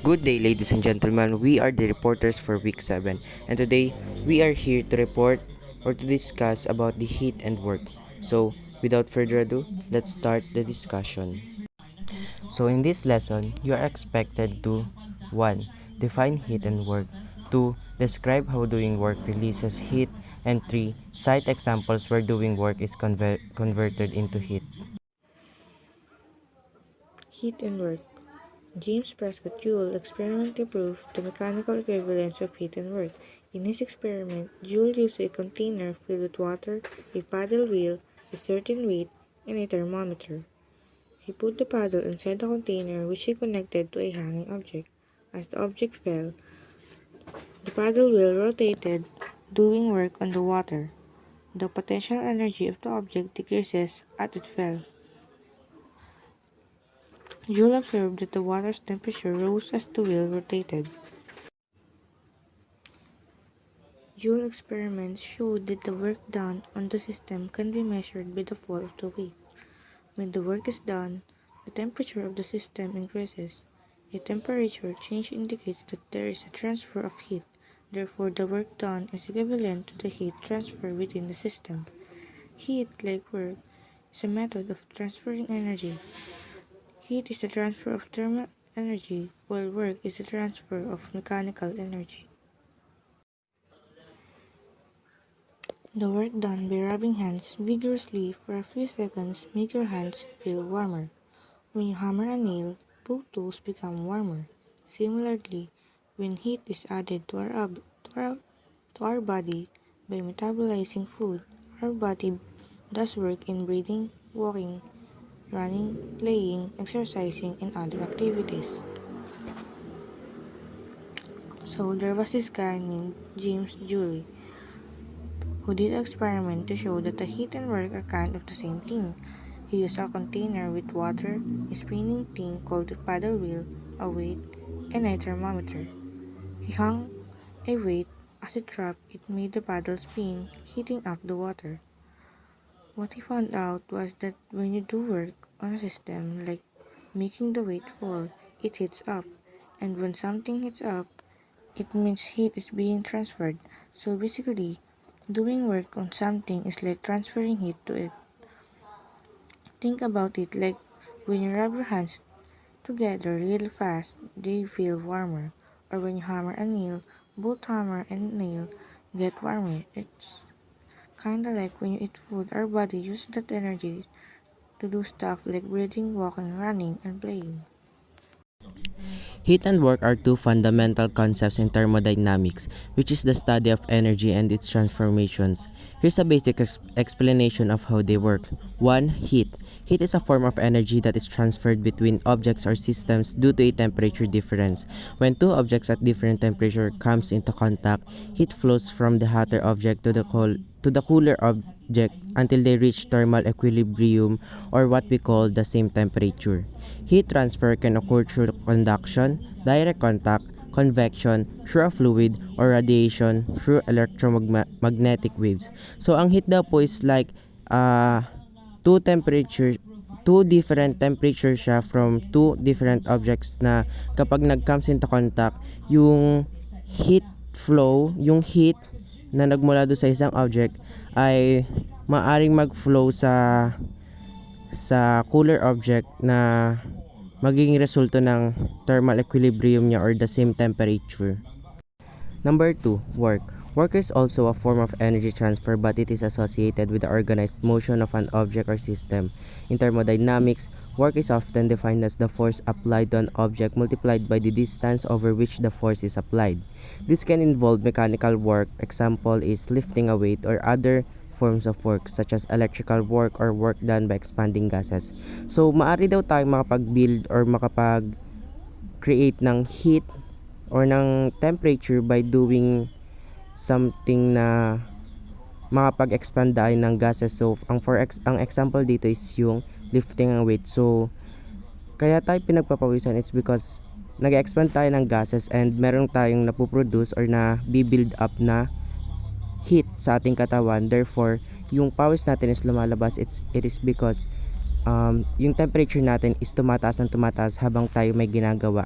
Good day, ladies and gentlemen. We are the reporters for week 7, and today we are here to report or to discuss about the heat and work. So, without further ado, let's start the discussion. So, in this lesson, you are expected to 1. Define heat and work, 2. Describe how doing work releases heat, and 3. Cite examples where doing work is converted into heat. Heat and work. James Prescott Joule experimentally proved the mechanical equivalence of heat and work. In his experiment, Joule used a container filled with water, a paddle wheel, a certain weight, and a thermometer. He put the paddle inside the container, which he connected to a hanging object. As the object fell, the paddle wheel rotated, doing work on the water. The potential energy of the object decreases as it fell. Joule observed that the water's temperature rose as the wheel rotated. Joule experiments showed that the work done on the system can be measured by the fall of the weight. When the work is done, the temperature of the system increases. A temperature change indicates that there is a transfer of heat. Therefore, the work done is equivalent to the heat transfer within the system. Heat, like work, is a method of transferring energy. Heat is the transfer of thermal energy, while work is the transfer of mechanical energy. The work done by rubbing hands vigorously for a few seconds make your hands feel warmer. When you hammer a nail, both tools become warmer. Similarly, when heat is added to our body by metabolizing food, our body does work in breathing, walking, running, playing, exercising, and other activities. So there was this guy named James Joule who did an experiment to show that the heat and work are kind of the same thing. He used a container with water, a spinning thing called a paddle wheel, a weight, and a thermometer. He hung a weight as it dropped, it made the paddle spin, heating up the water. What he found out was that when you do work on a system like making the weight fall, it heats up, and when something heats up, it means heat is being transferred. So basically, doing work on something is like transferring heat to it. Think about it like when you rub your hands together really fast, they feel warmer. Or when you hammer a nail, both hammer and nail get warmer. It's kinda like when you eat food, our body uses that energy to do stuff like breathing, walking, running, and playing. Heat and work are two fundamental concepts in thermodynamics, which is the study of energy and its transformations. Here's a basic explanation of how they work. 1. Heat. Heat is a form of energy that is transferred between objects or systems due to a temperature difference. When two objects at different temperature comes into contact, heat flows from the hotter object to the cooler object until they reach thermal equilibrium, or what we call the same temperature. Heat transfer can occur through conduction, direct contact, convection, through a fluid, or radiation through electromagnetic waves. So ang heat daw po is like two temperature, two different temperatures siya from two different objects na kapag nag-comes into contact, yung heat flow, yung heat na nagmula doon sa isang object ay maaring mag-flow sa cooler object na magiging resulto ng thermal equilibrium niya or the same temperature. Number 2, work. Work is also a form of energy transfer, but it is associated with the organized motion of an object or system. In thermodynamics, work is often defined as the force applied to an object multiplied by the distance over which the force is applied. This can involve mechanical work, example is lifting a weight, or other forms of work such as electrical work or work done by expanding gases. So, maari daw tayong makapag-build or makapag-create ng heat or ng temperature by doing something na makapag-expand tayo ng gases. So, ang example dito is yung lifting ng weight. So, kaya tayo pinagpapawisan, it's because nag-expand tayo ng gases and meron tayong napoproduce or na build up na heat sa ating katawan. Therefore, yung pawis natin is lumalabas. It is because yung temperature natin is tumataas ng tumataas habang tayo may ginagawa.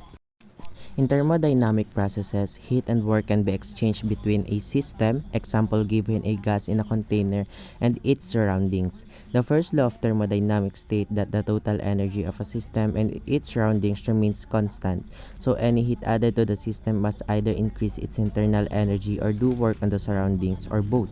In thermodynamic processes, heat and work can be exchanged between a system, example given a gas in a container, and its surroundings. The first law of thermodynamics states that the total energy of a system and its surroundings remains constant, so any heat added to the system must either increase its internal energy or do work on the surroundings, or both.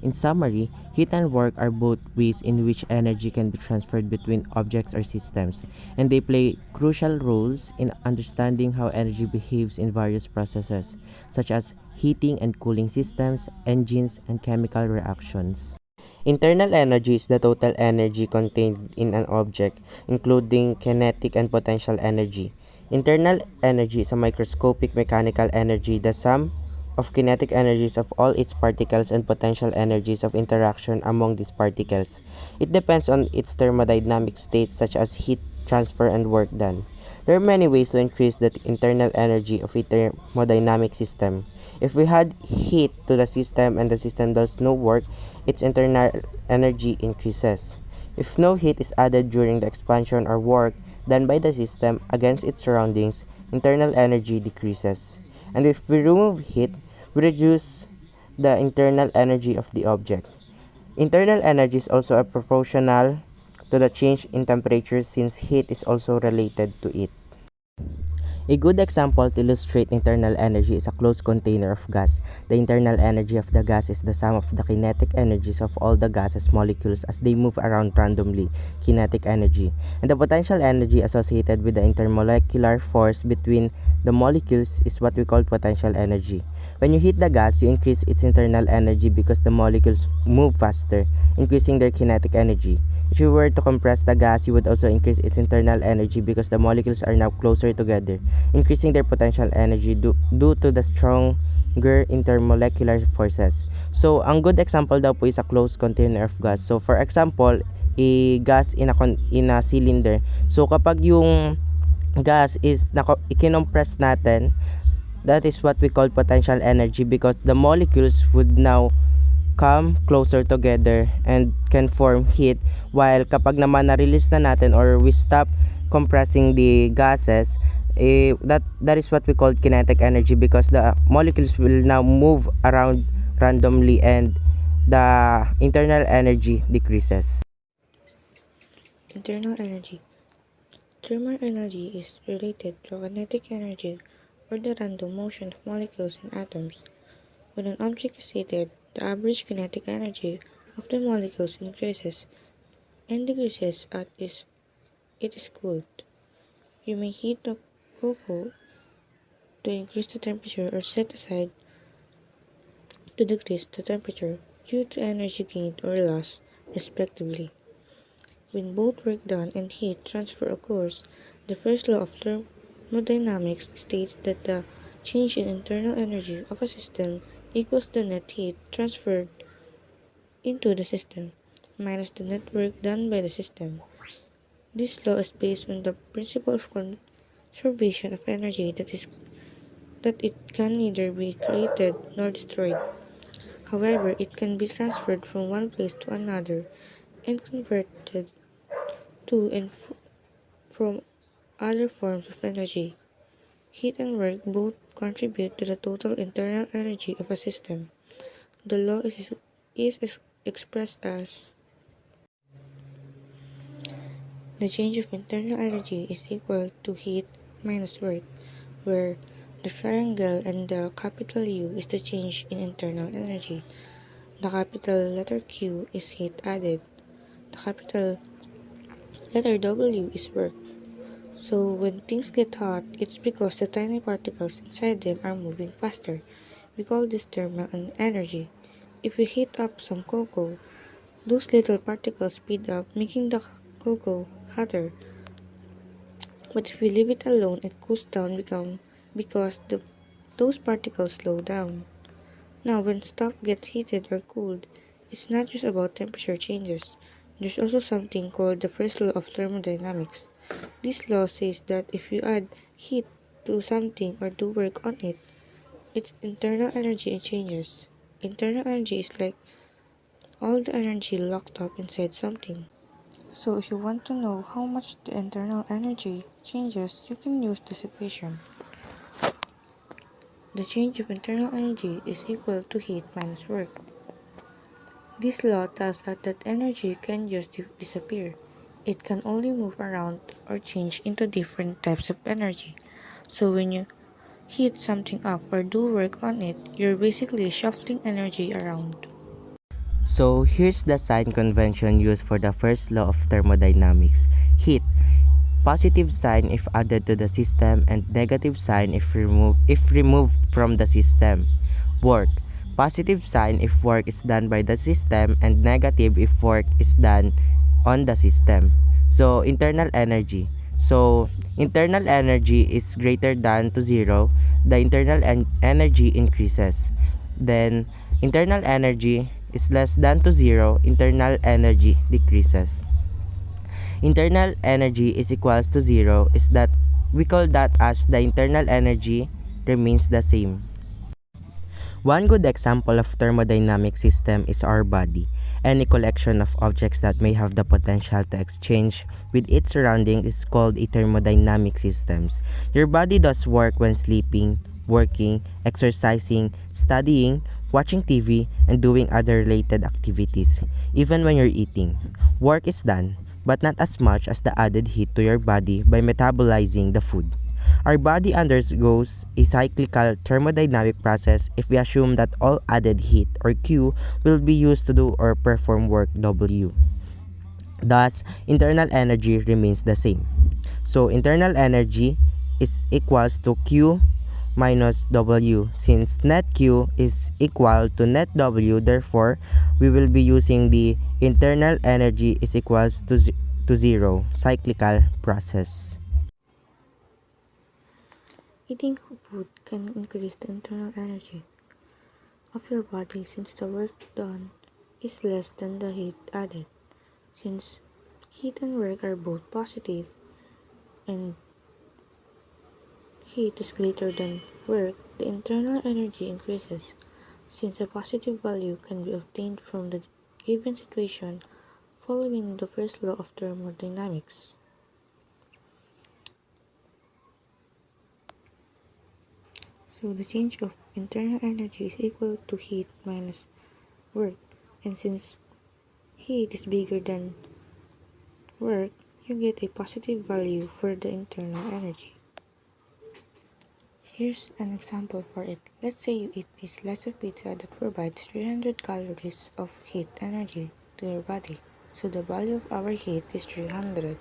In summary, heat and work are both ways in which energy can be transferred between objects or systems, and they play crucial roles in understanding how energy behaves in various processes, such as heating and cooling systems, engines, and chemical reactions. Internal energy is the total energy contained in an object, including kinetic and potential energy. Internal energy is a microscopic mechanical energy, the sum of kinetic energies of all its particles and potential energies of interaction among these particles. It depends on its thermodynamic state, such as heat transfer and work done. There are many ways to increase the internal energy of a thermodynamic system. If we add heat to the system and the system does no work, its internal energy increases. If no heat is added during the expansion or work done by the system against its surroundings, internal energy decreases. And if we remove heat, we reduce the internal energy of the object. Internal energy is also proportional to the change in temperature, since heat is also related to it. A good example to illustrate internal energy is a closed container of gas. The internal energy of the gas is the sum of the kinetic energies of all the gases molecules as they move around randomly, kinetic energy, and the potential energy associated with the intermolecular force between the molecules is what we call potential energy. When you heat the gas, you increase its internal energy because the molecules move faster, increasing their kinetic energy. If you were to compress the gas, you would also increase its internal energy because the molecules are now closer together, increasing their potential energy due to the stronger intermolecular forces. So, ang good example daw po is a closed container of gas. So, for example, a gas in a cylinder. So, kapag yung gas is ikinompress natin, that is what we call potential energy because the molecules would now come closer together and can form heat, while kapag naman na-release na natin or we stop compressing the gases, that is what we call kinetic energy because the molecules will now move around randomly and the internal energy decreases. Internal energy. Thermal energy is related to kinetic energy or the random motion of molecules and atoms. When an object is heated, the average kinetic energy of the molecules increases and decreases as it is cooled. You may heat the cocoa to increase the temperature or set aside to decrease the temperature due to energy gained or lost, respectively. When both work done and heat transfer occurs, the first law of thermodynamics states that the change in internal energy of a system equals the net heat transferred into the system minus the net work done by the system. This law is based on the principle of conservation of energy, that it can neither be created nor destroyed. However, it can be transferred from one place to another and converted to and from other forms of energy. Heat and work both contribute to the total internal energy of a system. The law is expressed as the change of internal energy is equal to heat minus work, where the triangle and the capital U is the change in internal energy. The capital letter Q is heat added. The capital letter W is work. So when things get hot, it's because the tiny particles inside them are moving faster. We call this thermal energy. If we heat up some cocoa, those little particles speed up, making the cocoa hotter. But if we leave it alone, it cools down because those particles slow down. Now, when stuff gets heated or cooled, it's not just about temperature changes. There's also something called the first law of thermodynamics. This law says that if you add heat to something or do work on it, its internal energy changes. Internal energy is like all the energy locked up inside something. So if you want to know how much the internal energy changes, you can use this equation. the change of internal energy is equal to heat minus work. This law tells us that energy can just disappear. It can only move around or change into different types of energy. So when you heat something up or do work on it, you're basically shuffling energy around. So here's the sign convention used for the first law of thermodynamics. Heat. Positive sign if added to the system and negative sign if removed from the system. Work. Positive sign if work is done by the system and negative if work is done on the system. So internal energy. So internal energy is greater than to 0, the internal energy increases. Then internal energy is less than to 0, internal energy decreases. Internal energy is equals to 0 is that we call that as the internal energy remains the same. One good example of thermodynamic system is our body. Any collection of objects that may have the potential to exchange with its surroundings is called a thermodynamic systems. Your body does work when sleeping, working, exercising, studying, watching TV, and doing other related activities. Even when you're eating, work is done, but not as much as the added heat to your body by metabolizing the food. Our body undergoes a cyclical thermodynamic process if we assume that all added heat or Q will be used to do or perform work W. Thus, internal energy remains the same. So, internal energy is equals to Q minus W. Since net Q is equal to net W, therefore, we will be using the internal energy is equals to 0 cyclical process. Eating food can increase the internal energy of your body since the work done is less than the heat added. Since heat and work are both positive and heat is greater than work, the internal energy increases. Since a positive value can be obtained from the given situation following the first law of thermodynamics. So the change of internal energy is equal to heat minus work, and since heat is bigger than work, you get a positive value for the internal energy. Here's an example for it. Let's say you eat a slice of pizza that provides 300 calories of heat energy to your body. So the value of our heat is 300.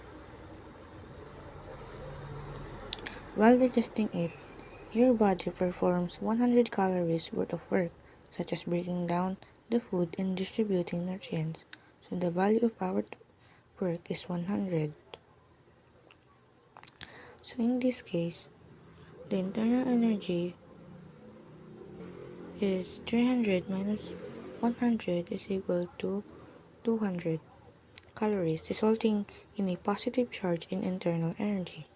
While digesting it, your body performs 100 calories worth of work, such as breaking down the food and distributing nutrients. So the value of our work is 100. So in this case, the internal energy is 300 minus 100 is equal to 200 calories, resulting in a positive charge in internal energy.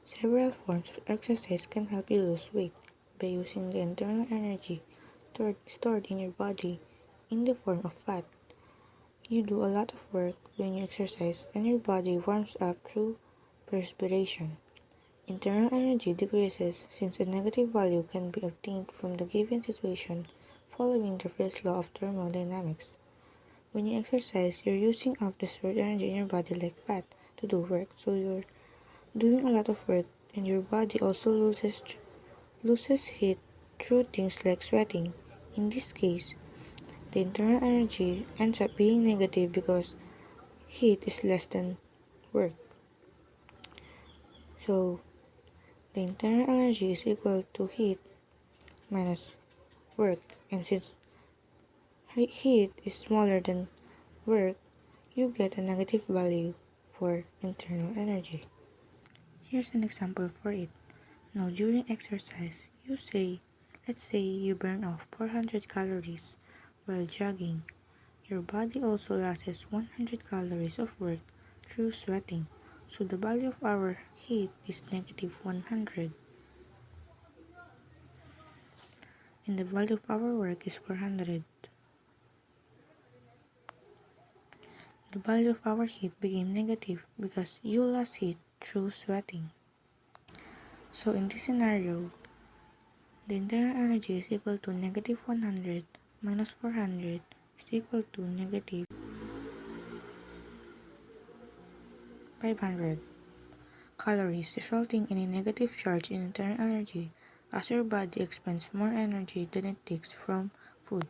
Several forms of exercise can help you lose weight by using the internal energy stored in your body in the form of fat. You do a lot of work when you exercise and your body warms up through perspiration. Internal energy decreases since a negative value can be obtained from the given situation following the first law of thermodynamics. When you exercise, you're using up the stored energy in your body like fat to do work, so you're doing a lot of work and your body also loses heat through things like sweating. In this case, the internal energy ends up being negative because heat is less than work. So, the internal energy is equal to heat minus work, and since heat is smaller than work, you get a negative value for internal energy. Here's an example for it. Now, during exercise, let's say you burn off 400 calories while jogging. Your body also loses 100 calories of work through sweating, so the value of our heat is negative 100, and the value of our work is 400. The value of our heat became negative because you lost heat through sweating. So in this scenario, the internal energy is equal to negative 100 minus 400 is equal to negative 500 calories, resulting in a negative charge in internal energy as your body expends more energy than it takes from food.